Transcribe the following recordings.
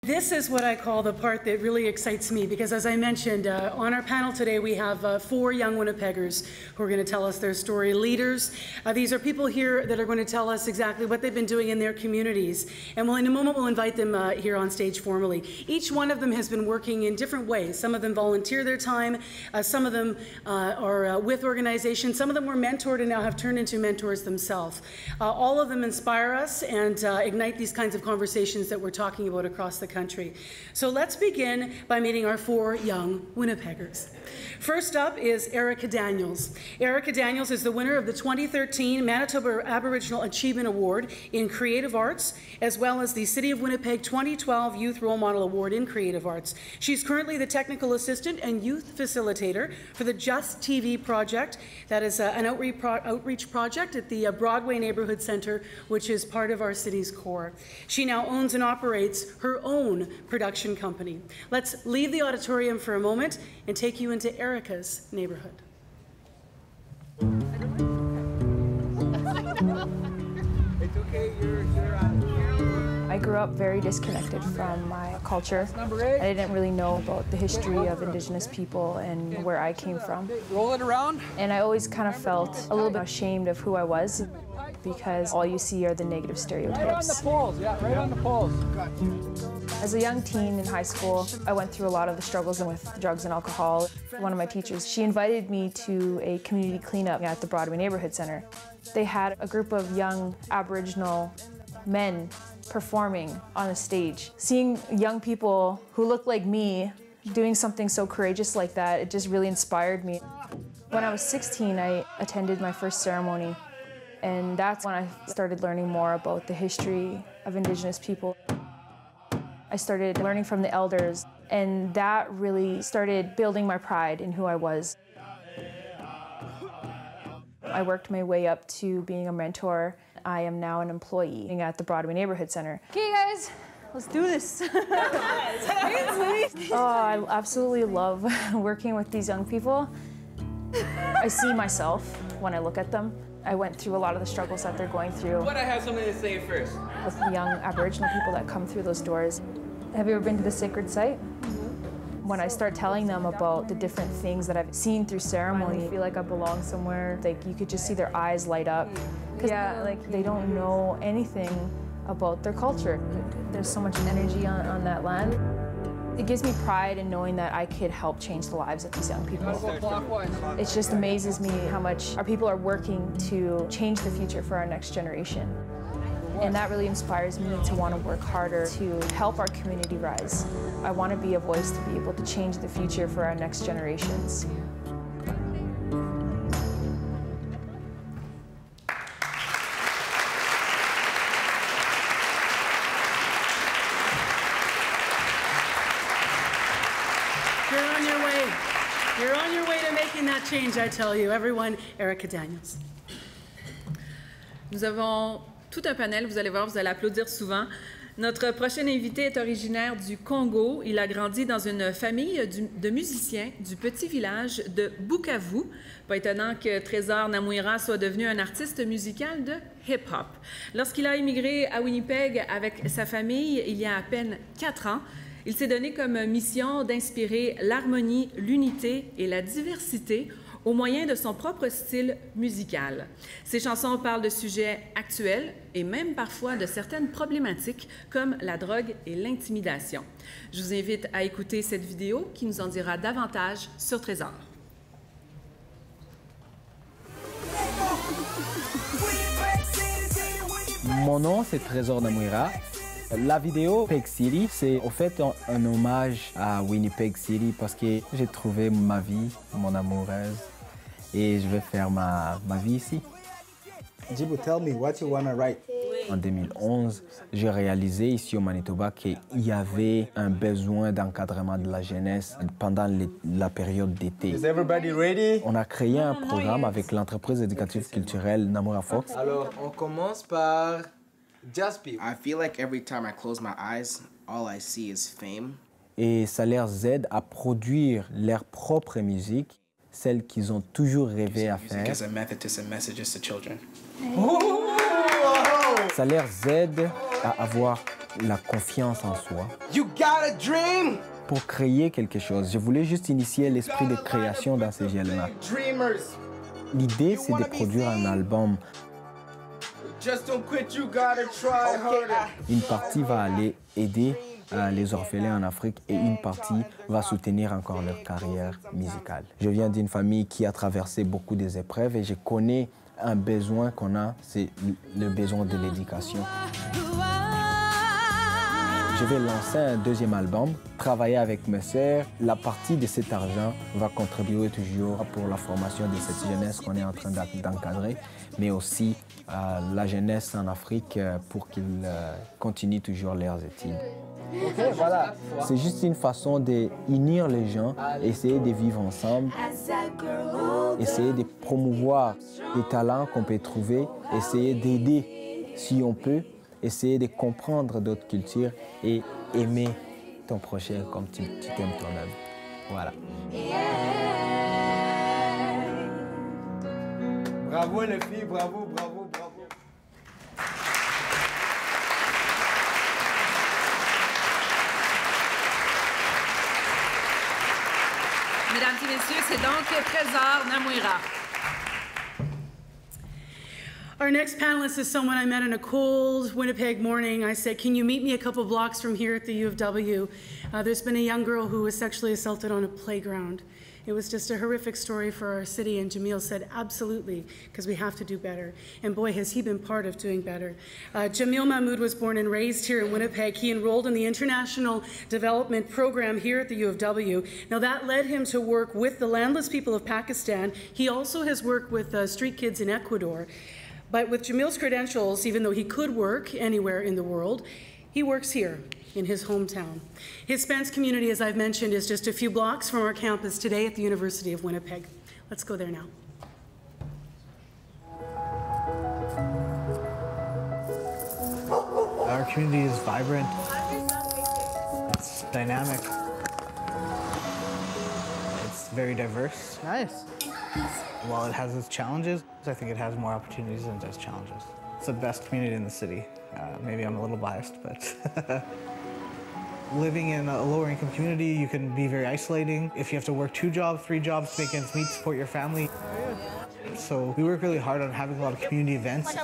This is what I call the part that really excites me because, as I mentioned, on our panel today we have 4 young Winnipeggers who are going to tell us their story. Leaders. These are people here that are going to tell us exactly what they've been doing in their communities. And in a moment we'll invite them here on stage formally. Each one of them has been working in different ways. Some of them volunteer their time. Some of them are with organizations. Some of them were mentored and now have turned into mentors themselves. All of them inspire us and ignite these kinds of conversations that we're talking about across the country. So let's begin by meeting our 4 young Winnipeggers. First up is Erica Daniels. Erica Daniels is the winner of the 2013 Manitoba Aboriginal Achievement Award in Creative Arts, as well as the City of Winnipeg 2012 Youth Role Model Award in Creative Arts. She's currently the technical assistant and youth facilitator for the Just TV project. That is an outreach project at the Broadway Neighborhood Center, which is part of our city's core. She now owns and operates her own production company. Let's leave the auditorium for a moment and take you into Erica's neighborhood. It's okay, I grew up very disconnected from my culture. I didn't really know about the history of Indigenous people and where I came from. Roll it around. And I always kind of felt a little bit ashamed of who I was because all you see are the negative stereotypes. Right on the poles, yeah, right on the poles. As a young teen in high school, I went through a lot of the struggles with drugs and alcohol. One of my teachers, she invited me to a community cleanup at the Broadway Neighborhood Center. They had a group of young Aboriginal men performing on a stage. Seeing young people who looked like me doing something so courageous like that, it just really inspired me. When I was 16, I attended my first ceremony, and that's when I started learning more about the history of Indigenous people. I started learning from the elders, and that really started building my pride in who I was. I worked my way up to being a mentor. I am now an employee at the Broadway Neighborhood Center. Okay, guys, let's do this. Oh, I absolutely love working with these young people. I see myself when I look at them. I went through a lot of the struggles that they're going through. But I have something to say first. With the young Aboriginal people that come through those doors. Have you ever been to the sacred site? When I start telling them about the different things that I've seen through ceremony, I feel like I belong somewhere. Like, you could just see their eyes light up. Yeah, like they don't know anything about their culture. There's so much energy on that land. It gives me pride in knowing that I could help change the lives of these young people. It just amazes me how much our people are working to change the future for our next generation. And that really inspires me to want to work harder to help our community rise. I want to be a voice to be able to change the future for our next generations. You're on your way to making that change, I tell you. Everyone, Erica Daniels. Nous avons tout un panel, vous allez voir, vous allez applaudir souvent. Notre prochain invité est originaire du Congo. Il a grandi dans une famille de musiciens du petit village de Bukavu. Pas étonnant que Trésor Namuira soit devenu un artiste musical de hip-hop. Lorsqu'il a immigré à Winnipeg avec sa famille il y a à peine 4 ans, il s'est donné comme mission d'inspirer l'harmonie, l'unité et la diversité au moyen de son propre style musical. Ses chansons parlent de sujets actuels et même parfois de certaines problématiques comme la drogue et l'intimidation. Je vous invite à écouter cette vidéo qui nous en dira davantage sur Trésor. Mon nom, c'est Trésor Namuira. La vidéo Peg City, c'est au fait un hommage à Winnipeg City parce que j'ai trouvé ma vie, mon amoureuse, et je vais faire ma vie ici. Jibu, tell me what you want to write. En 2011, j'ai réalisé ici au Manitoba qu'il y avait un besoin d'encadrement de la jeunesse pendant la période d'été. Is everybody ready? On a créé un programme avec l'entreprise éducative culturelle Namura Fox. Alors, on commence par Just Be. I feel like every time I close my eyes, all I see is fame. Et ça leur aide à produire leur propre musique, celle qu'ils ont toujours rêvé à faire. As a method to send messages to children. Ça leur aide à avoir la confiance en soi. You got a dream? Pour créer quelque chose, je voulais juste initier l'esprit de création dans ces jeunes-là. Dreamers. L'idée, c'est de produire un album. Just don't quit, you gotta try harder. Une partie va aller aider les orphelins en Afrique et une partie va soutenir encore leur carrière musicale. Je viens d'une famille qui a traversé beaucoup des épreuves et je connais un besoin qu'on a, c'est le besoin de l'éducation. Je vais lancer un deuxième album, travailler avec mes sœurs. La partie de cet argent va contribuer toujours pour la formation de cette jeunesse qu'on est en train d'encadrer, mais aussi la jeunesse en Afrique pour qu'ils continuent toujours leurs études. Ok, voilà. C'est juste une façon d'unir les gens, essayer de vivre ensemble, essayer de promouvoir les talents qu'on peut trouver, essayer d'aider si on peut, essayer de comprendre d'autres cultures et aimer ton prochain comme tu t'aimes toi-même. Voilà. Bravo les filles, bravo, bravo, bravo. Mesdames et messieurs, c'est donc Trésor Namuira. Our next panelist is someone I met on a cold Winnipeg morning. I said, can you meet me a couple blocks from here at the U of W? There's been a young girl who was sexually assaulted on a playground. It was just a horrific story for our city, and Jamil said, absolutely, because we have to do better. And boy, has he been part of doing better. Jamil Mahmood was born and raised here in Winnipeg. He enrolled in the International Development Program here at the U of W. Now that led him to work with the landless people of Pakistan. He also has worked with street kids in Ecuador. But with Jamil's credentials, even though he could work anywhere in the world, he works here in his hometown. His Spence community, as I've mentioned, is just a few blocks from our campus today at the University of Winnipeg. Let's go there now. Our community is vibrant. It's dynamic. It's very diverse. Nice. While it has its challenges, I think it has more opportunities than it does challenges. It's the best community in the city. Maybe I'm a little biased, but living in a lower income community, you can be very isolating. If you have to work 2 jobs, 3 jobs to make ends meet, support your family. So we work really hard on having a lot of community events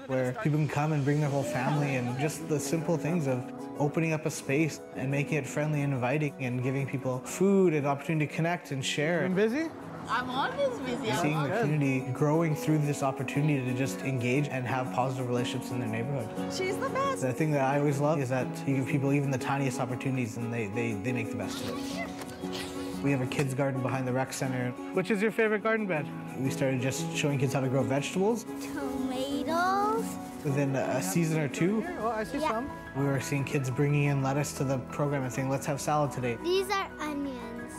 where people can come and bring their whole family, and just the simple things of opening up a space and making it friendly and inviting and giving people food and opportunity to connect and share. You busy? I'm always busy. Seeing the community growing through this opportunity to just engage and have positive relationships in their neighborhood. She's the best. The thing that I always love is that you give people even the tiniest opportunities and they make the best of it. We have a kids garden behind the rec center. Which is your favorite garden bed? We started just showing kids how to grow vegetables. Tomatoes. Within a season or 2, Oh, I see some. we were seeing kids bringing in lettuce to the program and saying, let's have salad today. These are onions.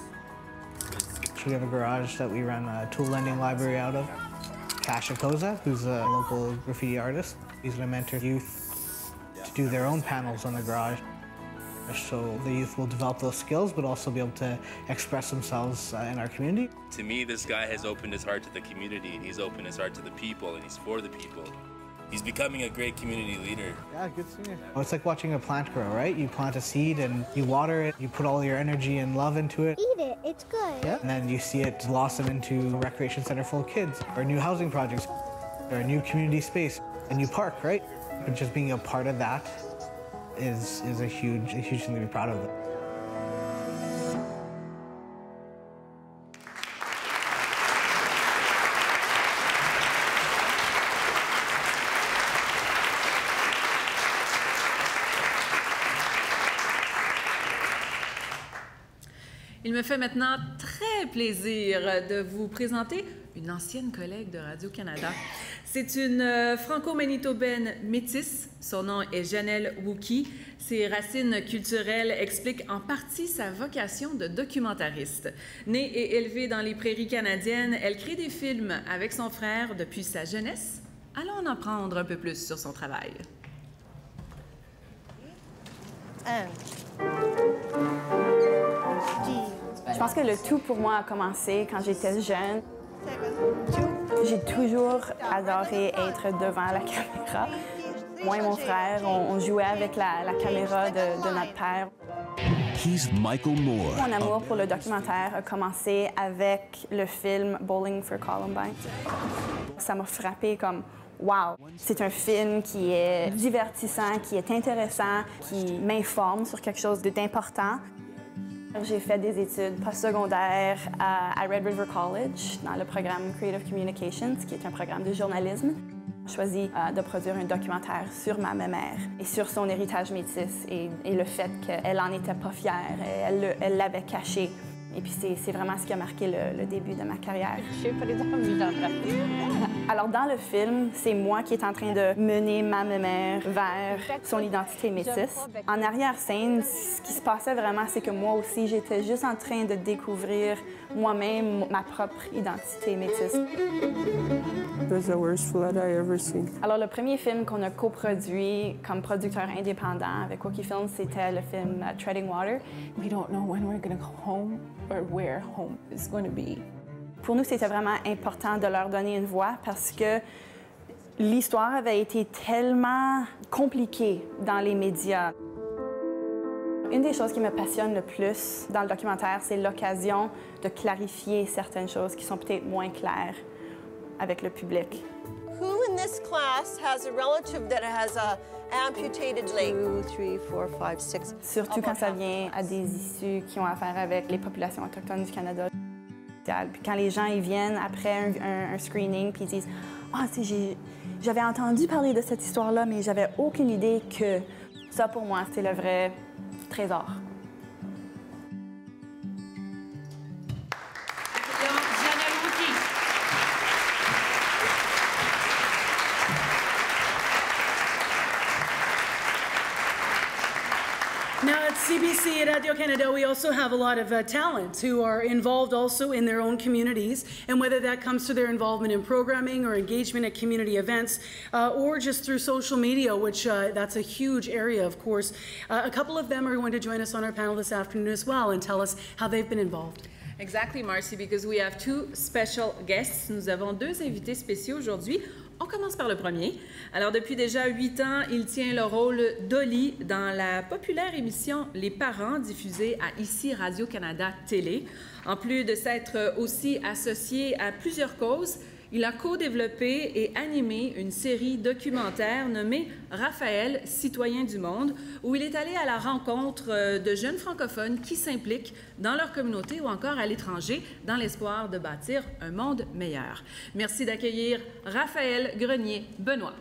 We have a garage that we run a tool lending library out of. Kasha Koza, who's a local graffiti artist, he's going to mentor youth to do their own panels on the garage. So the youth will develop those skills, but also be able to express themselves in our community. To me, this guy has opened his heart to the community, and he's opened his heart to the people, and he's for the people. He's becoming a great community leader. Yeah, good seeing you. It's like watching a plant grow, right? You plant a seed and you water it, you put all your energy and love into it. Eat it. It's good. Yeah. And then you see it blossom into a recreation center full of kids, or new housing projects, or a new community space, a new park, right? But just being a part of that is a huge thing to be proud of. Il me fait maintenant très plaisir de vous présenter une ancienne collègue de Radio-Canada. C'est une franco-manitobaine métisse. Son nom est Janelle Wookie. Ses racines culturelles expliquent en partie sa vocation de documentariste. Née et élevée dans les prairies canadiennes, elle crée des films avec son frère depuis sa jeunesse. Allons en apprendre un peu plus sur son travail. Je pense que le tout pour moi a commencé quand j'étais jeune. J'ai toujours adoré être devant la caméra. Moi et mon frère, on jouait avec la caméra de notre père. He's Michael Moore. Mon amour pour le documentaire a commencé avec le film Bowling for Columbine. Ça m'a frappé comme wow! C'est un film qui est divertissant, qui est intéressant, qui m'informe sur quelque chose d'important. J'ai fait des études postsecondaires à Red River College dans le programme Creative Communications, qui est un programme de journalisme. J'ai choisi de produire un documentaire sur ma mère et sur son héritage métis et le fait qu'elle n'en était pas fière, elle l'avait caché. Et puis c'est vraiment ce qui a marqué le début de ma carrière. Alors dans le film, c'est moi qui est en train de mener ma mère vers son identité métisse. En arrière-scène, ce qui se passait vraiment, c'est que moi aussi, j'étais juste en train de découvrir moi-même ma propre identité métisse. That's the worst flood I ever seen. Alors le premier film qu'on a coproduit comme producteur indépendant avec Wookie Films, c'était le film Treading Water. We don't know when we're going to go home or where home is going to be. Pour nous, c'était vraiment important de leur donner une voix parce que l'histoire avait été tellement compliquée dans les médias. Une des choses qui me passionne le plus dans le documentaire, c'est l'occasion de clarifier certaines choses qui sont peut-être moins claires avec le public. Who in this class has a relative that has a amputated leg? 2, 3, 4, 5, 6. Surtout quand ça vient à des issues qui ont affaire avec les populations autochtones du Canada. Puis quand les gens ils viennent après un screening puis ils disent « Ah, j'avais entendu parler de cette histoire-là, mais j'avais aucune idée que... » Ça, pour moi, c'est le vrai trésor. Now at CBC at Radio-Canada, we also have a lot of talent who are involved also in their own communities, and whether that comes through their involvement in programming or engagement at community events, or just through social media, which that's a huge area, of course. A couple of them are going to join us on our panel this afternoon as well and tell us how they've been involved. Exactly, Marcy, because we have two special guests. Nous avons deux invités spéciaux aujourd'hui. On commence par le premier. Alors, depuis déjà 8 ans, il tient le rôle d'Oli dans la populaire émission Les Parents, diffusée à ICI Radio-Canada Télé. En plus de s'être aussi associé à plusieurs causes, il a co-développé et animé une série documentaire nommée Raphaël, citoyen du monde, où il est allé à la rencontre de jeunes francophones qui s'impliquent dans leur communauté ou encore à l'étranger dans l'espoir de bâtir un monde meilleur. Merci d'accueillir Raphaël Grenier-Benoît.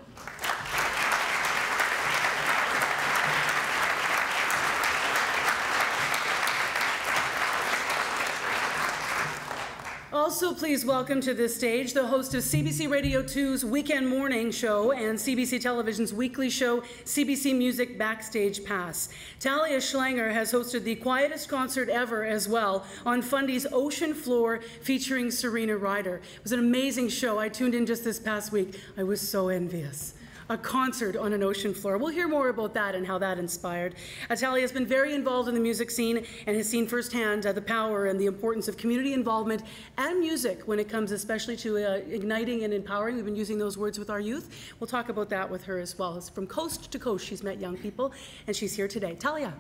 Also, please welcome to this stage the host of CBC Radio 2's Weekend Morning Show and CBC Television's weekly show, CBC Music Backstage Pass. Talia Schlanger has hosted the quietest concert ever as well on Fundy's Ocean Floor featuring Serena Ryder. It was an amazing show. I tuned in just this past week. I was so envious. A concert on an ocean floor. We'll hear more about that and how that inspired. Talia has been very involved in the music scene and has seen firsthand the power and the importance of community involvement and music when it comes especially to igniting and empowering. We've been using those words with our youth. We'll talk about that with her as well. From coast to coast, she's met young people, and she's here today. Talia.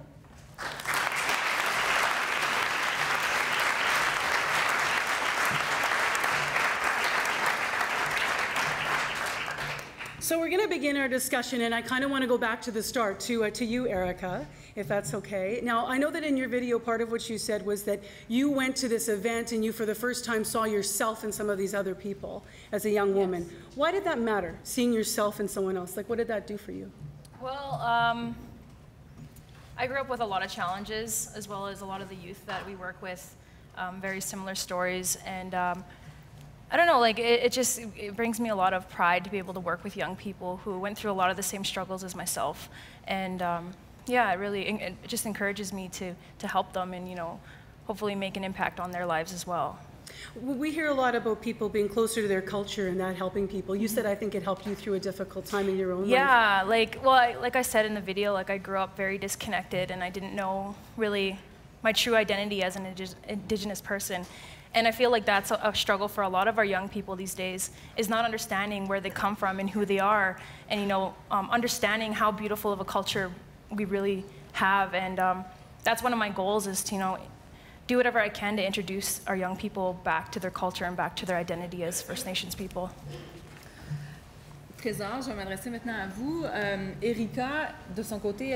So we're going to begin our discussion, and I kind of want to go back to the start, to you, Erica, if that's okay. Now, I know that in your video, part of what you said was that you went to this event and you, for the first time, saw yourself in some of these other people as a young woman. Yes. Why did that matter, seeing yourself in someone else? Like, what did that do for you? Well, I grew up with a lot of challenges, as well as a lot of the youth that we work with, very similar stories, and I don't know, like, it brings me a lot of pride to be able to work with young people who went through a lot of the same struggles as myself. And yeah, it just encourages me to help them and, you know, hopefully make an impact on their lives as well. We hear a lot about people being closer to their culture and that helping people. You said, I think it helped you through a difficult time in your own life. Yeah, like I said in the video, like, I grew up very disconnected and I didn't know really my true identity as an Indigenous person. And I feel like that's a struggle for a lot of our young people these days, is not understanding where they come from and who they are, and understanding how beautiful of a culture we really have. And that's one of my goals, is to do whatever I can to introduce our young people back to their culture and back to their identity as First Nations people. Trésor, je vais m'adresser maintenant à vous. Erika, de son côté,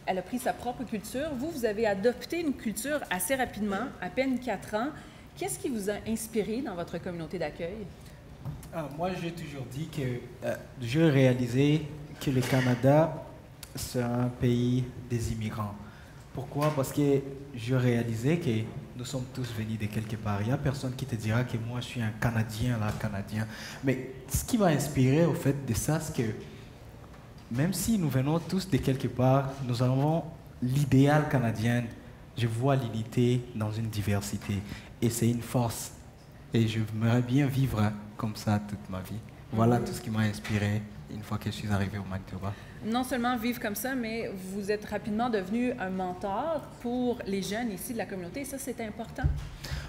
elle a pris sa propre culture. Vous avez adopté une culture assez rapidement, à peine 4 ans. Qu'est-ce qui vous a inspiré dans votre communauté d'accueil? Moi, j'ai toujours dit que je réalisais que le Canada, c'est un pays des immigrants. Pourquoi? Parce que je réalisais que nous sommes tous venus de quelque part. Il n'y a personne qui te dira que moi, je suis un Canadien, là, Canadien. Mais ce qui m'a inspiré, au fait, de ça, c'est que même si nous venons tous de quelque part, nous avons l'idéal canadien. Je vois l'unité dans une diversité. Et c'est une force. Et je m'aimerais bien vivre comme ça toute ma vie. Voilà tout ce qui m'a inspiré une fois que je suis arrivé au Manitoba. Non seulement vivre comme ça, mais vous êtes rapidement devenu un mentor pour les jeunes ici de la communauté. Et ça, c'est important?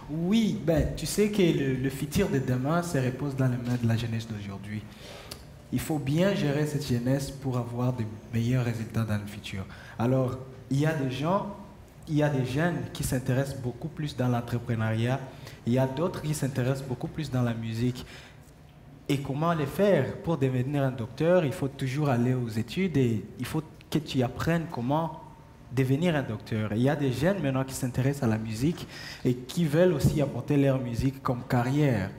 Oui, tu sais que le futur de demain se repose dans les mains de la jeunesse d'aujourd'hui. Il faut bien gérer cette jeunesse pour avoir de meilleurs résultats dans le futur. Alors, il y a des jeunes qui s'intéressent beaucoup plus dans l'entrepreneuriat. Il y a d'autres qui s'intéressent beaucoup plus dans la musique. Et comment les faire? Pour devenir un docteur, il faut toujours aller aux études et il faut que tu apprennes comment devenir un docteur. Il y a des jeunes maintenant qui s'intéressent à la musique et qui veulent aussi apporter leur musique comme carrière.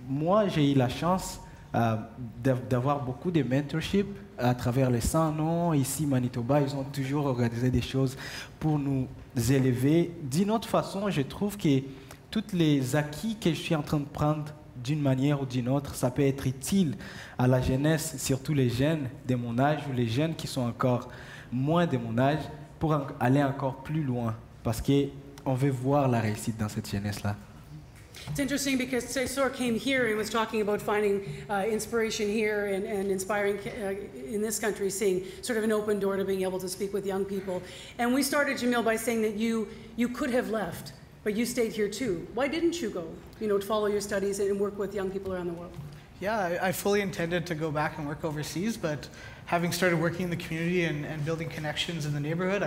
Moi, j'ai eu la chance d'avoir beaucoup de mentorship à travers les 100 noms. Ici, Manitoba, ils ont toujours organisé des choses pour nous élever. D'une autre façon, je trouve que tous les acquis que je suis en train de prendre d'une manière ou d'une autre, ça peut être utile à la jeunesse, surtout les jeunes de mon âge ou les jeunes qui sont encore moins de mon âge, pour aller encore plus loin, parce qu'on veut voir la réussite dans cette jeunesse-là. It's interesting because Cesar came here and was talking about finding inspiration here and inspiring in this country, seeing sort of an open door to being able to speak with young people. And we started, Jamil, by saying that you could have left, but you stayed here too. Why didn't you go, to follow your studies and work with young people around the world? Yeah, I fully intended to go back and work overseas, but having started working in the community and building connections in the neighborhood,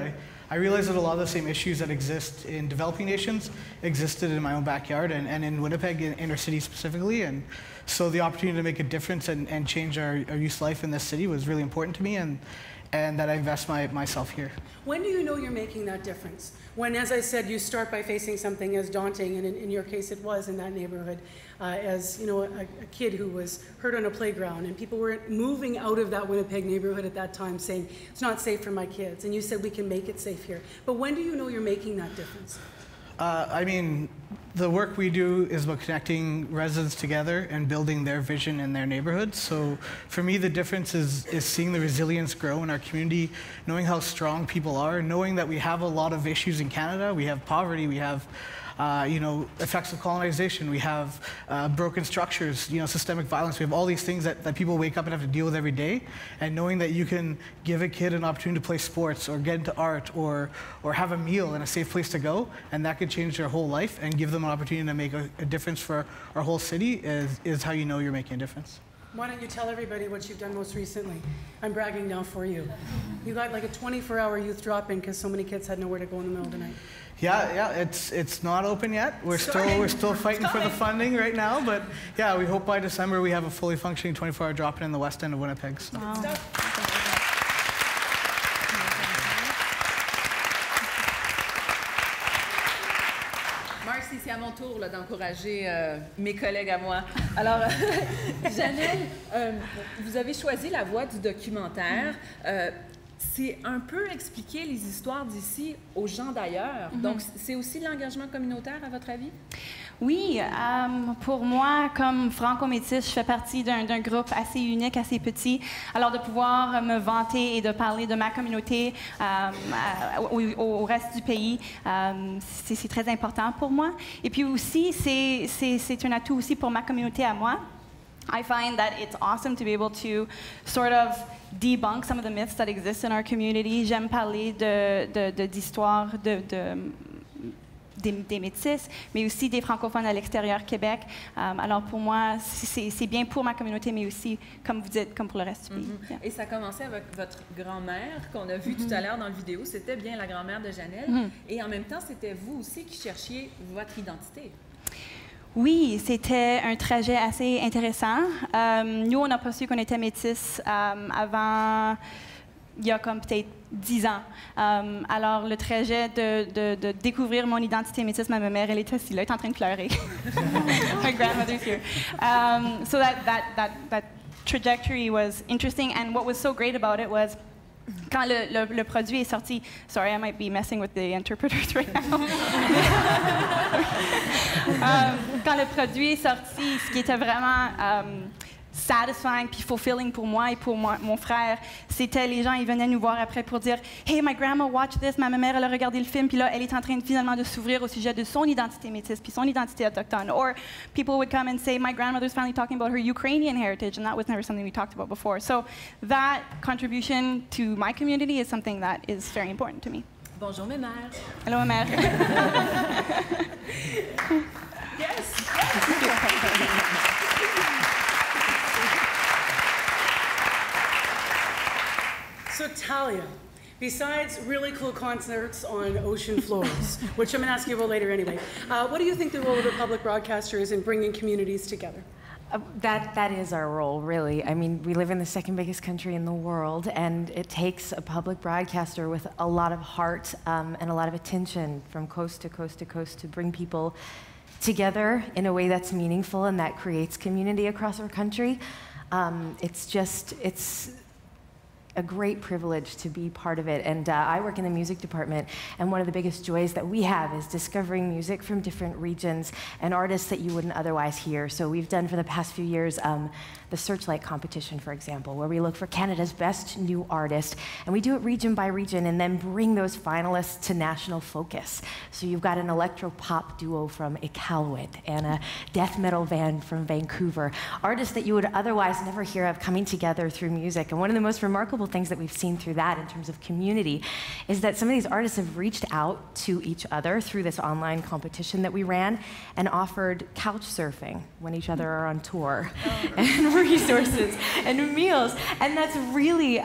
I realized that a lot of the same issues that exist in developing nations existed in my own backyard and in Winnipeg, in inner city specifically. And so the opportunity to make a difference and change our youth life in this city was really important to me, and that I invest myself here. When do you know you're making that difference? When, as I said, you start by facing something as daunting, and in your case it was in that neighborhood, as a kid who was hurt on a playground, and people were moving out of that Winnipeg neighborhood at that time saying, it's not safe for my kids, and you said we can make it safe here. But when do you know you're making that difference? I mean, the work we do is about connecting residents together and building their vision in their neighborhoods. So for me, the difference is seeing the resilience grow in our community, knowing how strong people are, knowing that we have a lot of issues in Canada. We have poverty, we have effects of colonization, we have broken structures, systemic violence. We have all these things that people wake up and have to deal with every day. And knowing that you can give a kid an opportunity to play sports or get into art or have a meal in a safe place to go, and that could change their whole life and give them an opportunity to make a difference for our whole city is how you know you're making a difference. Why don't you tell everybody what you've done most recently? I'm bragging now for you. You got like a 24-hour youth drop-in because so many kids had nowhere to go in the middle of the night. Yeah, it's not open yet. We're still fighting for the funding right now, but yeah, we hope by December we have a fully functioning 24-hour drop-in the west end of Winnipeg. So. Wow. Marcy, c'est à mon tour d'encourager mes collègues à moi. Alors, Janelle, vous avez choisi la voie du documentaire. C'est un peu expliquer les histoires d'ici aux gens d'ailleurs. Donc, c'est aussi l'engagement communautaire, à votre avis? Oui, pour moi, comme franco-métisse, je fais partie d'un groupe assez unique, assez petit. Alors, de pouvoir me vanter et de parler de ma communauté au reste du pays, c'est très important pour moi. Et puis aussi, c'est un atout aussi pour ma communauté à moi. I find that it's awesome to be able to sort of debunk some of the myths that exist in our community. J'aime parler d'histoires, des métis, mais aussi des francophones à l'extérieur Québec. Alors pour moi, c'est bien pour ma communauté, mais aussi, comme vous dites, comme pour le reste du pays. Yeah. Et ça a commencé avec votre grand-mère qu'on a vue tout à l'heure dans la vidéo. C'était bien la grand-mère de Janelle. Et en même temps, c'était vous aussi qui cherchiez votre identité. Oui, c'était un trajet assez intéressant. Nous, on n'a pas su qu'on était métis avant, il y a comme peut-être 10 ans. Alors, le trajet de découvrir mon identité métisse, ma mère, elle était assise là, elle est en train de pleurer. My grandmother's here. So that trajectory was interesting, and what was so great about it was quand le produit est sorti, sorry, I might be messing with the interpreters right now. Quand le produit est sorti, ce qui était vraiment satisfying puis fulfilling pour moi et pour mon frère, c'était les gens, ils venaient nous voir après pour dire « Hey, my grandma watched this, ma mère, elle a regardé le film, puis là, elle est en train finalement de s'ouvrir au sujet de son identité métisse puis son identité autochtone. » Or, people would come and say, "My grandmother's finally talking about her Ukrainian heritage, and that was never something we talked about before." So that contribution to my community is something that is very important to me. Bonjour, mes mères. Hello, ma mère. Yes. So Talia, besides really cool concerts on ocean floors, which I'm going to ask you about later anyway, what do you think the role of a public broadcaster is in bringing communities together? That is our role, really. I mean, we live in the second biggest country in the world, and it takes a public broadcaster with a lot of heart and a lot of attention from coast to coast to coast to bring people together in a way that's meaningful and that creates community across our country. It's a great privilege to be part of it. And I work in the music department, and one of the biggest joys that we have is discovering music from different regions and artists that you wouldn't otherwise hear. So we've done for the past few years the Searchlight competition, for example, where we look for Canada's best new artist, and we do it region by region and then bring those finalists to national focus. So you've got an electro-pop duo from Iqaluit and a death metal band from Vancouver, artists that you would otherwise never hear of coming together through music. And one of the most remarkable things that we've seen through that in terms of community is that some of these artists have reached out to each other through this online competition that we ran and offered couch surfing when each other are on tour and resources and meals. And that's really,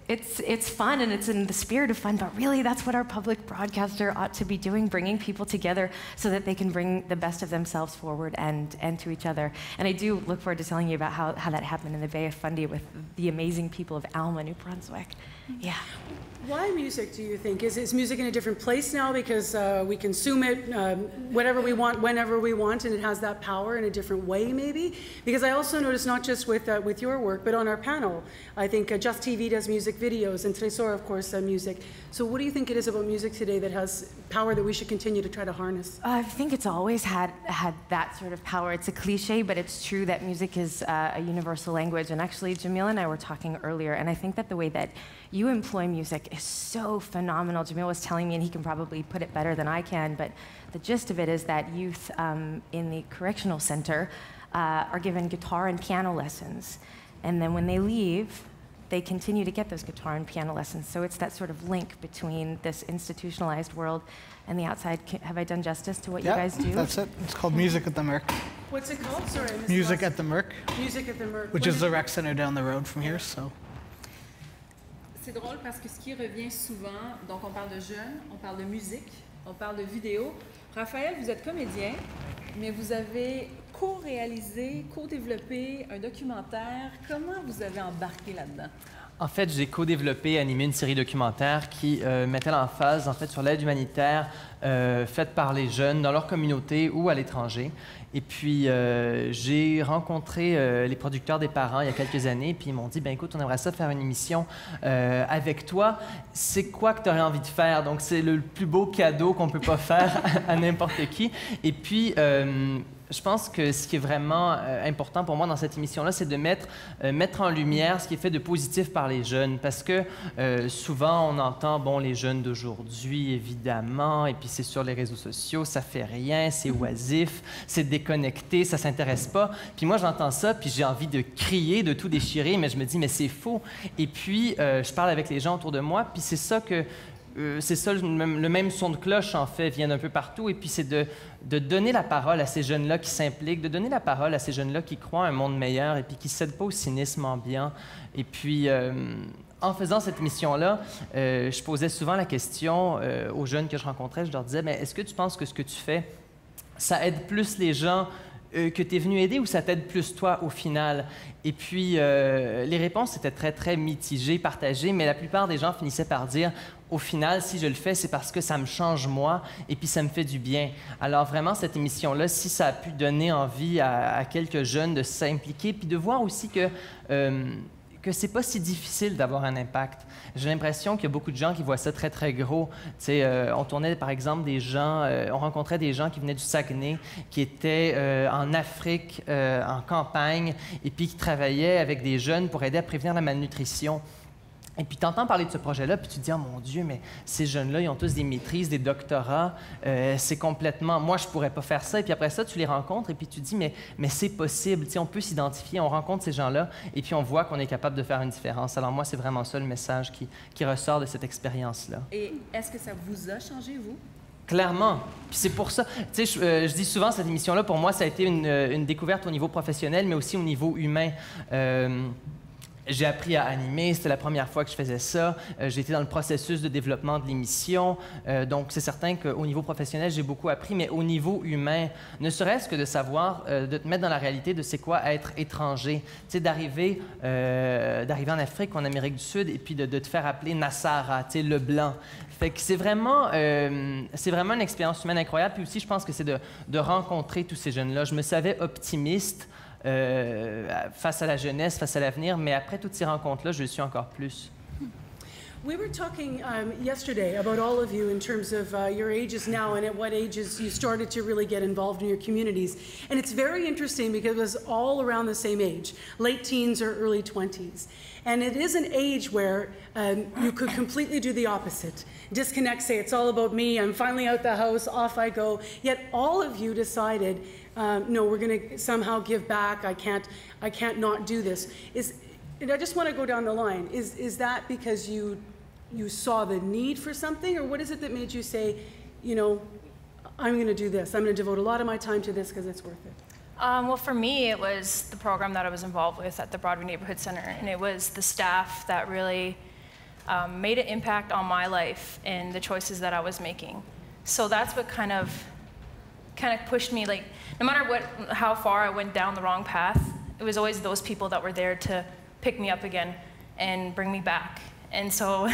it's fun and it's in the spirit of fun, but really that's what our public broadcaster ought to be doing, bringing people together so that they can bring the best of themselves forward and to each other. And I do look forward to telling you about how that happened in the Bay of Fundy with the amazing people of Alma, New Brunswick. Yeah. Why music, do you think? Is music in a different place now because we consume it whatever we want, whenever we want, and it has that power in a different way, maybe? Because I also noticed, not just with your work, but on our panel, I think Just TV does music videos, and Tresor, of course, music. So what do you think it is about music today that has power that we should continue to try to harness? I think it's always had that sort of power. It's a cliche, but it's true that music is a universal language. And actually, Jamil and I were talking earlier, and I think that the way that you employ music is so phenomenal. Jamil was telling me, and he can probably put it better than I can, but the gist of it is that youth in the correctional center are given guitar and piano lessons. And then when they leave, they continue to get those guitar and piano lessons. So it's that sort of link between this institutionalized world and the outside. Have I done justice to what you guys do? That's it. It's called Music at the Merc. What's it called? Sorry, I missed Music at the Merc. Music at the Merc. Which is the rec center down the road from here, so. C'est drôle parce que ce qui revient souvent, donc on parle de jeunes, on parle de musique, on parle de vidéo. Raphaël, vous êtes comédien, mais vous avez co-réalisé, co-développé un documentaire. Comment vous avez embarqué là-dedans? En fait, j'ai co-développé et animé une série documentaire qui mettait l'emphase en fait sur l'aide humanitaire faite par les jeunes dans leur communauté ou à l'étranger. Et puis, j'ai rencontré les producteurs des parents il y a quelques années, puis ils m'ont dit, ben écoute, on aimerait ça faire une émission avec toi. C'est quoi que tu aurais envie de faire? Donc, c'est le plus beau cadeau qu'on peut pas faire à n'importe qui. Et puis, je pense que ce qui est vraiment important pour moi dans cette émission-là, c'est de mettre en lumière ce qui est fait de positif par les jeunes. Parce que souvent, on entend, bon, les jeunes d'aujourd'hui, évidemment, et puis c'est sur les réseaux sociaux, ça fait rien, c'est oisif, c'est déconnecté, ça s'intéresse pas. Puis moi, j'entends ça, puis j'ai envie de crier, de tout déchirer, mais je me dis, mais c'est faux. Et puis, je parle avec les gens autour de moi, puis c'est ça que c'est ça, le même son de cloche, en fait, vient d'un peu partout. Et puis, c'est de donner la parole à ces jeunes-là qui s'impliquent, de donner la parole à ces jeunes-là qui croient à un monde meilleur et puis qui ne cèdent pas au cynisme ambiant. Et puis, en faisant cette mission-là, je posais souvent la question aux jeunes que je rencontrais. Je leur disais, mais est-ce que tu penses que ce que tu fais, ça aide plus les gens que tu es venu aider ou ça t'aide plus toi au final? Et puis, les réponses étaient très, très mitigées, partagées, mais la plupart des gens finissaient par dire, au final, si je le fais, c'est parce que ça me change moi et puis ça me fait du bien. Alors vraiment, cette émission-là, si ça a pu donner envie à quelques jeunes de s'impliquer, puis de voir aussi que c'est pas si difficile d'avoir un impact. J'ai l'impression qu'il y a beaucoup de gens qui voient ça très, très gros. Tu sais, on tournait, par exemple, des gens, on rencontrait des gens qui venaient du Saguenay, qui étaient en Afrique, en campagne, et puis qui travaillaient avec des jeunes pour aider à prévenir la malnutrition. Et puis, tu entends parler de ce projet-là, puis tu te dis, oh mon Dieu, mais ces jeunes-là, ils ont tous des maîtrises, des doctorats, c'est complètement... Moi, je pourrais pas faire ça. Et puis après ça, tu les rencontres, et puis tu te dis, mais c'est possible, tu sais, on peut s'identifier, on rencontre ces gens-là, et puis on voit qu'on est capable de faire une différence. Alors moi, c'est vraiment ça le message qui ressort de cette expérience-là. Et est-ce que ça vous a changé, vous? Clairement. Puis c'est pour ça, tu sais, je dis souvent, cette émission-là, pour moi, ça a été une découverte au niveau professionnel, mais aussi au niveau humain. J'ai appris à animer, c'était la première fois que je faisais ça. J'ai été dans le processus de développement de l'émission. Donc, c'est certain qu'au niveau professionnel, j'ai beaucoup appris, mais au niveau humain, ne serait-ce que de savoir, de te mettre dans la réalité de c'est quoi être étranger. Tu sais, d'arriver en Afrique ou en Amérique du Sud et puis de te faire appeler Nassara, tu sais, le blanc. Fait que c'est vraiment une expérience humaine incroyable. Puis aussi, je pense que c'est de rencontrer tous ces jeunes-là. Je me savais optimiste face à la jeunesse, face à l'avenir, mais après toutes ces rencontres-là, je le suis encore plus. We were talking yesterday about all of you in terms of your ages now and at what ages you started to really get involved in your communities. And it's very interesting because it was all around the same age, late teens or early 20s. And it is an age where you could completely do the opposite. Disconnect, say, it's all about me, I'm finally out the house, off I go. Yet all of you decided, no, we're going to somehow give back, I can't not do this. And I just want to go down the line. Is that because you saw the need for something, or what is it that made you say, you know, I'm going to do this, I'm going to devote a lot of my time to this because it's worth it? Well, for me, it was the program that I was involved with at the Broadway Neighborhood Center, and it was the staff that really made an impact on my life and the choices that I was making. So that's what kind of pushed me, like, no matter how far I went down the wrong path, it was always those people that were there to pick me up again and bring me back. And so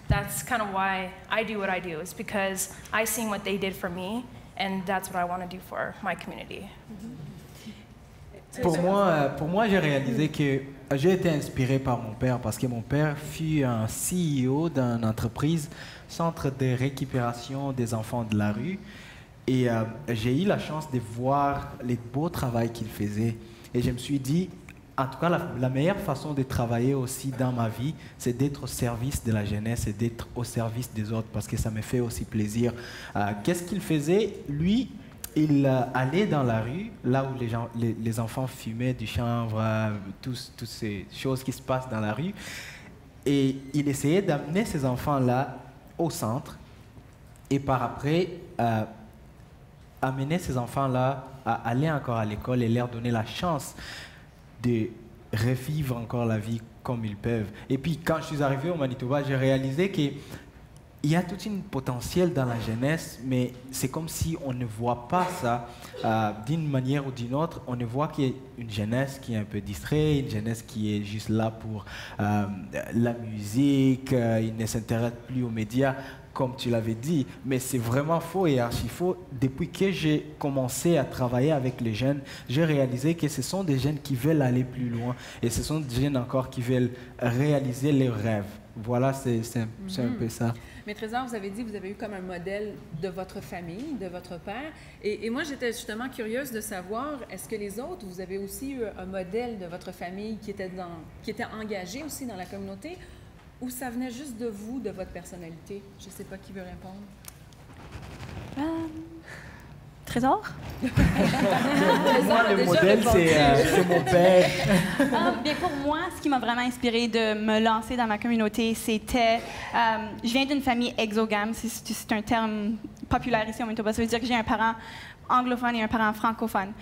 that's kind of why I do what I do, is because I seen what they did for me, and that's what I want to do for my community. Pour moi, j'ai réalisé que j'ai été inspiré par mon père parce que mon père fut un CEO d'une entreprise, centre de récupération des enfants de la rue. Et j'ai eu la chance de voir les beaux travaux qu'il faisait. Et je me suis dit, en tout cas, la meilleure façon de travailler aussi dans ma vie, c'est d'être au service de la jeunesse et d'être au service des autres parce que ça me fait aussi plaisir. Qu'est-ce qu'il faisait? Lui, il allait dans la rue, là où les enfants fumaient du chanvre, toutes ces choses qui se passent dans la rue. Et il essayait d'amener ces enfants-là au centre et par après amener ces enfants-là à aller encore à l'école et leur donner la chance de revivre encore la vie comme ils peuvent. Et puis, quand je suis arrivé au Manitoba, j'ai réalisé qu'il y a tout un potentiel dans la jeunesse, mais c'est comme si on ne voit pas ça d'une manière ou d'une autre. On ne voit qu'il y a une jeunesse qui est un peu distraite, une jeunesse qui est juste là pour la musique, il ne s'intéresse plus aux médias, comme tu l'avais dit, mais c'est vraiment faux et archi faux. Depuis que j'ai commencé à travailler avec les jeunes, j'ai réalisé que ce sont des jeunes qui veulent aller plus loin et ce sont des jeunes encore qui veulent réaliser leurs rêves. Voilà, c'est un peu ça. Mais Trésor, vous avez dit que vous avez eu comme un modèle de votre famille, de votre père. Et moi, j'étais justement curieuse de savoir, est-ce que les autres, vous avez aussi eu un modèle de votre famille qui était engagé aussi dans la communauté? Ou ça venait juste de vous, de votre personnalité? Je ne sais pas qui veut répondre. Trésor? Moi, le modèle, c'est mon père. Bien, pour moi, ce qui m'a vraiment inspiré de me lancer dans ma communauté, c'était... je viens d'une famille exogame, c'est un terme populaire ici au Manitoba. Ça veut dire que j'ai un parent anglophone et un parent francophone.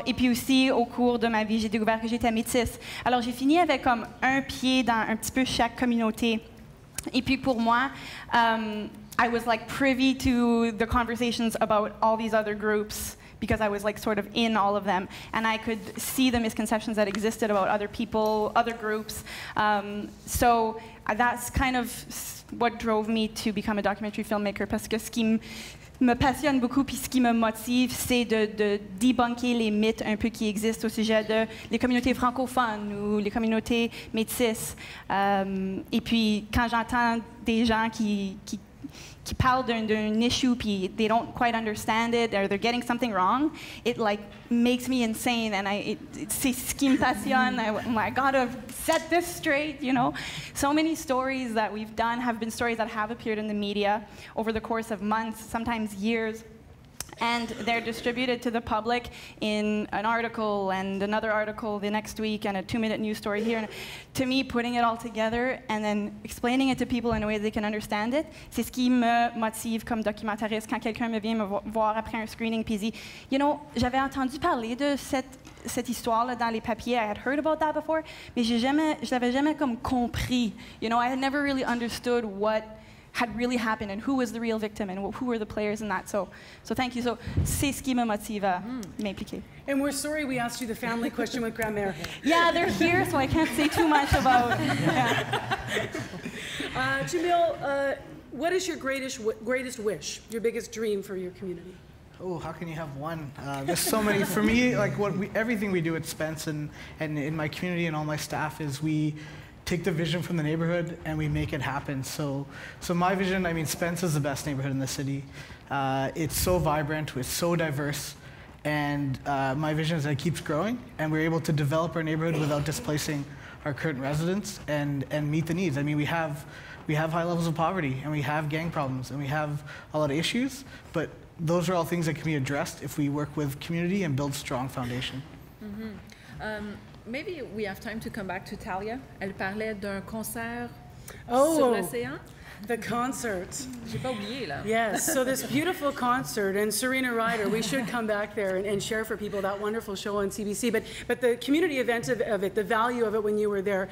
Et puis aussi, au cours de ma vie, j'ai découvert que j'étais métisse. Alors, j'ai fini avec comme un pied dans un petit peu chaque communauté. Et puis pour moi, I was like privy to the conversations about all these other groups because I was like sort of in all of them, and I could see the misconceptions that existed about other people, other groups. So that's kind of what drove me to become a documentary filmmaker, parce que ce qui me passionne beaucoup, puis ce qui me motive, c'est de débunker les mythes un peu qui existent au sujet de les communautés francophones ou les communautés métisses. Et puis, quand j'entends des gens qui parlent d'un issue, puis they don't quite understand it, or they're getting something wrong, it like makes me insane, and c'est ce qui me passionne. I gotta set this straight, you know? So many stories that we've done have been stories that have appeared in the media over the course of months, sometimes years. And they're distributed to the public in an article and another article the next week and a 2-minute news story here. And to me, putting it all together and then explaining it to people in a way they can understand it, c'est ce qui me motive comme documentariste quand quelqu'un me vient me voir après un screening puis dit, you know, j'avais entendu parler de cette histoire-là dans les papiers. I had heard about that before, mais je l'avais jamais comme compris. You know, I had never really understood what had really happened and who was the real victim and who were the players in that. So thank you. So c'est ce qui me motive à m'impliquer. And we're sorry we asked you the family question with Grand-Mère. Yeah, they're here, so I can't say too much about. Jamil, what is your greatest wish, your biggest dream for your community? Oh, how can you have one? There's so many. For me, like everything we do at Spence and in my community and all my staff is we take the vision from the neighborhood and we make it happen. So my vision, I mean, Spence is the best neighborhood in the city. It's so vibrant, it's so diverse, and my vision is that it keeps growing and we're able to develop our neighborhood without displacing our current residents and meet the needs. I mean, we have high levels of poverty and we have gang problems and we have a lot of issues, but those are all things that can be addressed if we work with community and build strong foundation. Maybe we have time to come back to Talia. Elle parlait d'un concert sur l'océan. The concert. J'ai pas oublié, là. Yes, so this beautiful concert, and Serena Ryder, we should come back there and share for people that wonderful show on CBC. But the community event of it, the value of it when you were there,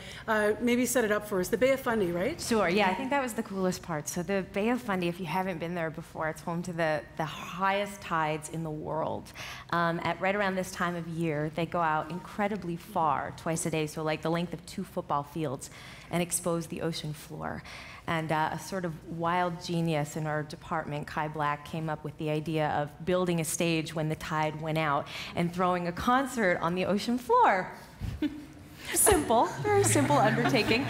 maybe set it up for us. The Bay of Fundy, right? Sure, yeah, I think that was the coolest part. So the Bay of Fundy, if you haven't been there before, it's home to the highest tides in the world. At right around this time of year, they go out incredibly far, twice a day, so like the length of 2 football fields, and expose the ocean floor. And a sort of wild genius in our department, Kai Black, came up with the idea of building a stage when the tide went out and throwing a concert on the ocean floor. Simple, very simple undertaking.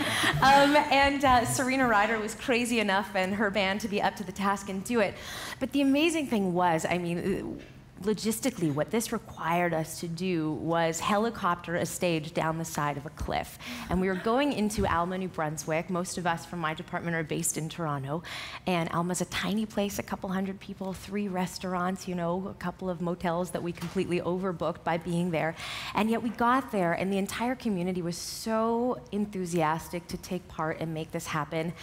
Serena Ryder was crazy enough and her band to be up to the task and do it. But the amazing thing was, I mean, logistically, what this required us to do was helicopter a stage down the side of a cliff. And we were going into Alma, New Brunswick. Most of us from my department are based in Toronto. And Alma's a tiny place, a couple hundred people, 3 restaurants, you know, a couple of motels that we completely overbooked by being there. And yet we got there, and the entire community was so enthusiastic to take part and make this happen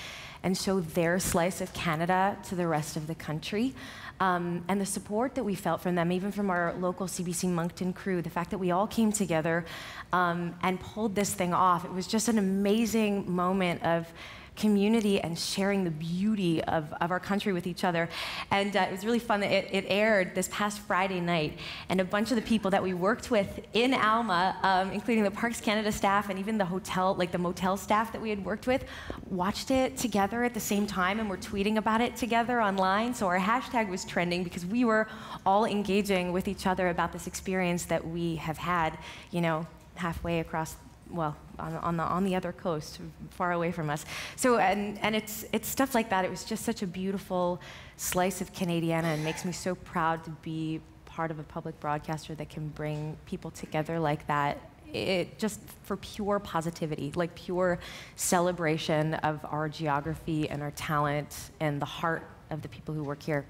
and show their slice of Canada to the rest of the country. And the support that we felt from them, even from our local CBC Moncton crew, the fact that we all came together and pulled this thing off, it was just an amazing moment of community and sharing the beauty of our country with each other. And it was really fun that it aired this past Friday night, and a bunch of the people that we worked with in Alma, including the Parks Canada staff and even the hotel, like the motel staff that we had worked with, watched it together at the same time and were tweeting about it together online. So our hashtag was trending because we were all engaging with each other about this experience that we have had, you know, halfway across, well, on the other coast, far away from us. So, and it's stuff like that. It was just such a beautiful slice of Canadiana, and makes me so proud to be part of a public broadcaster that can bring people together like that. It just for pure positivity, like pure celebration of our geography and our talent and the heart of the people who work here.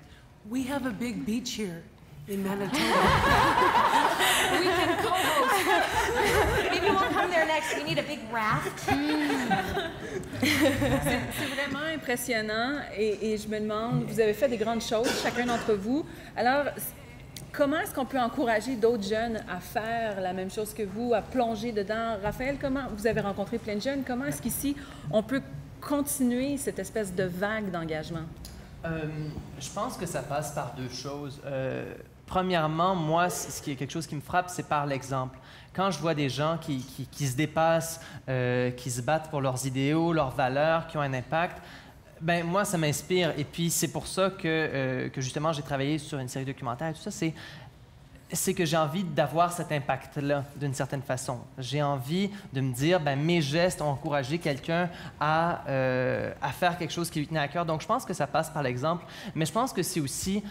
We have a big beach here in Manitoba. We can co-host. Maybe we'll come there next. We need a big raft. C'est vraiment impressionnant et je me demande, vous avez fait des grandes choses, chacun d'entre vous. Alors, comment est-ce qu'on peut encourager d'autres jeunes à faire la même chose que vous, à plonger dedans? Raphaël, comment vous avez rencontré plein de jeunes? Comment est-ce qu'ici, on peut continuer cette espèce de vague d'engagement? Je pense que ça passe par deux choses. Premièrement, moi, ce qui est quelque chose qui me frappe, c'est par l'exemple. Quand je vois des gens qui se dépassent, qui se battent pour leurs idéaux, leurs valeurs, qui ont un impact, ben moi, ça m'inspire. Et puis, c'est pour ça que justement, j'ai travaillé sur une série documentaire et tout ça. C'est que j'ai envie d'avoir cet impact-là, d'une certaine façon. J'ai envie de me dire, ben mes gestes ont encouragé quelqu'un à faire quelque chose qui lui tenait à cœur. Donc, je pense que ça passe par l'exemple. Mais je pense que c'est aussi,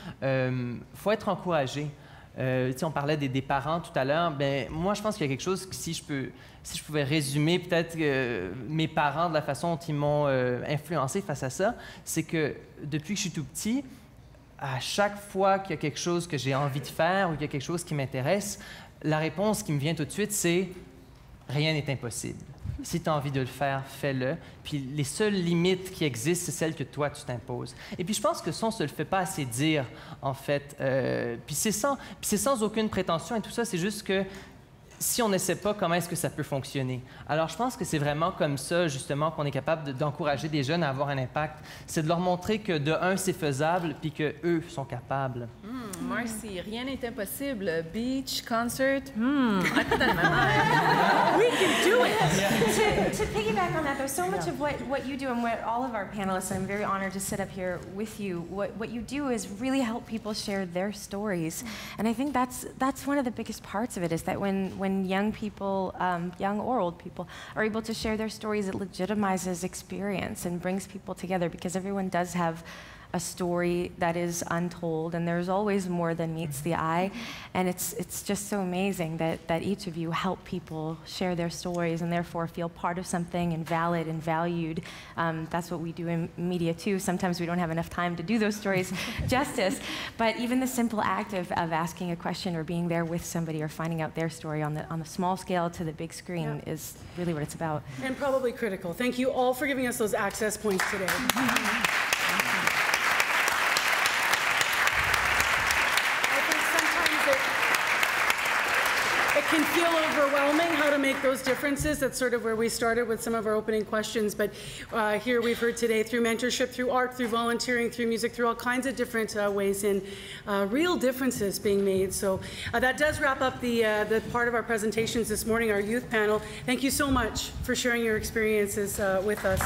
faut être encouragé. On parlait des parents tout à l'heure. Ben moi, je pense qu'il y a quelque chose que si je pouvais résumer peut-être mes parents de la façon dont ils m'ont influencé face à ça, c'est que depuis que je suis tout petit, à chaque fois qu'il y a quelque chose que j'ai envie de faire ou qu'il y a quelque chose qui m'intéresse, la réponse qui me vient tout de suite, c'est « rien n'est impossible ». Si tu as envie de le faire, fais-le. Puis les seules limites qui existent, c'est celles que toi, tu t'imposes. Et puis je pense que ça, on ne se le fait pas assez dire, en fait. Puis c'est sans aucune prétention et tout ça, c'est juste que si on n'essaie pas, comment est-ce que ça peut fonctionner? Alors, je pense que c'est vraiment comme ça, justement, qu'on est capable d'encourager des jeunes à avoir un impact. C'est de leur montrer que, de un, c'est faisable, puis qu'eux sont capables. Marcy, rien n'est impossible. Beach, concert, I put that in my mind. We can do it! To piggyback on that, though, so much of what you do and what all of our panelists, I'm very honored to sit up here with you, what you do is really help people share their stories. And I think that's one of the biggest parts of it, is that when young people, young or old people, are able to share their stories, it legitimizes experience and brings people together, because everyone does have a story that is untold, and there's always more than meets the eye. And it's just so amazing that each of you help people share their stories and therefore feel part of something and valid and valued. That's what we do in media too. Sometimes we don't have enough time to do those stories justice, but even the simple act of asking a question or being there with somebody or finding out their story on the small scale to the big screen is really what it's about. And probably critical. Thank you all for giving us those access points today. It can feel overwhelming how to make those differences. That's sort of where we started with some of our opening questions. But here we've heard today, through mentorship, through art, through volunteering, through music, through all kinds of different ways in real differences being made. So that does wrap up the part of our presentations this morning, our youth panel. Thank you so much for sharing your experiences with us.